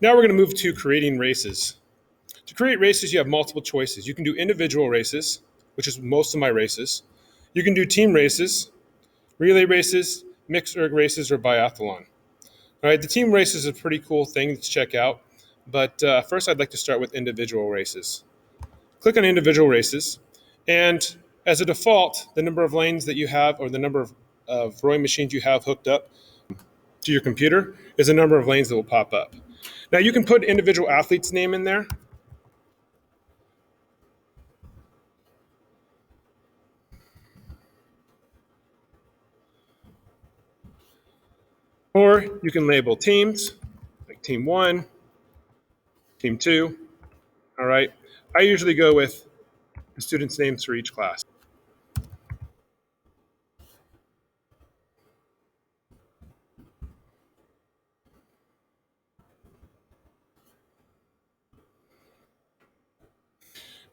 Now we're going to move to creating races. To create races, you have multiple choices. You can do individual races, which is most of my races. You can do team races, relay races, mixed erg races, or biathlon. All right, the team race is a pretty cool thing to check out, but first I'd like to start with individual races. Click on individual races, and as a default, the number of lanes that you have or the number of rowing machines you have hooked up to your computer is the number of lanes that will pop up. Now you can put individual athlete's name in there. Or you can label teams, like team 1, team 2. All right. I usually go with the students' names for each class.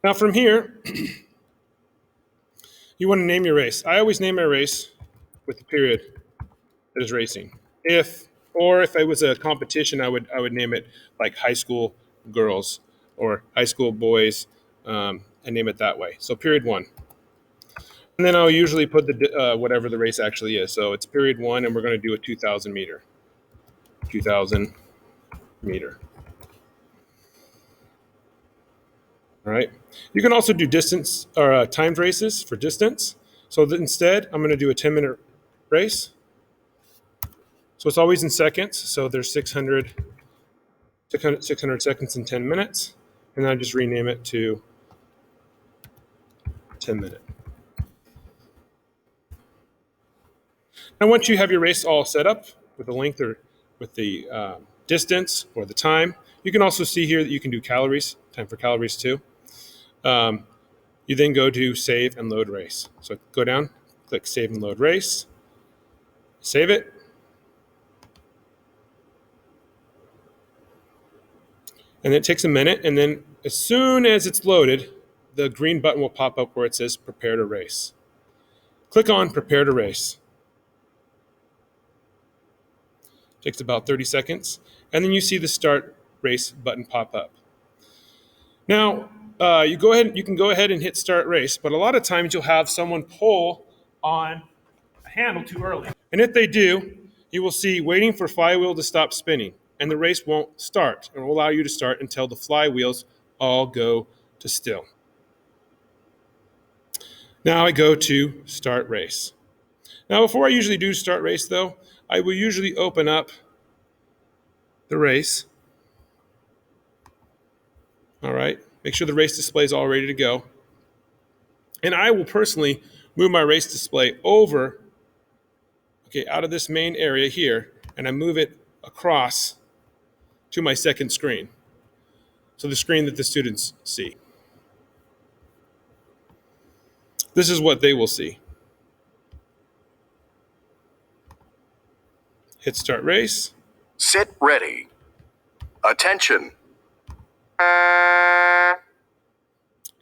Now from here, you want to name your race. I always name my race with the period that is racing. If it was a competition, I would name it like high school girls or high school boys, and name it that way. So period 1. And then I'll usually put the whatever the race actually is. So it's period 1, and we're going to do a 2,000 meter. 2,000 meter. All right. You can also do distance or timed races for distance. So instead, I'm going to do a 10-minute race. So it's always in seconds. So there's 600 seconds in 10 minutes. And I just rename it to 10 minute. Now, once you have your race all set up with the length or with the distance or the time, you can also see here that you can do calories, time for calories too. You then go to save and load race. So go down, click save and load race, save it. And it takes a minute, and then as soon as it's loaded, the green button will pop up where it says prepare to race. Click on prepare to race. It takes about 30 seconds, and then you see the start race button pop up. Now, you can go ahead and hit start race, but a lot of times you'll have someone pull on a handle too early. And if they do, you will see waiting for flywheel to stop spinning, and the race won't start, and will allow you to start until the flywheels all go to still. Now I go to start race. Now, before I usually do start race, though, I will usually open up the race. All right, make sure the race display is all ready to go. And I will personally move my race display over, out of this main area here, and I move it across to my second screen. So the screen that the students see. This is what they will see. Hit start race. Sit ready. Attention.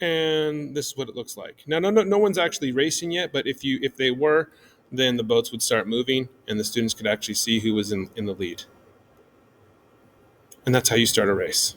And this is what it looks like. Now, no one's actually racing yet, but if they were, then the boats would start moving, and the students could actually see who was in the lead. And that's how you start a race.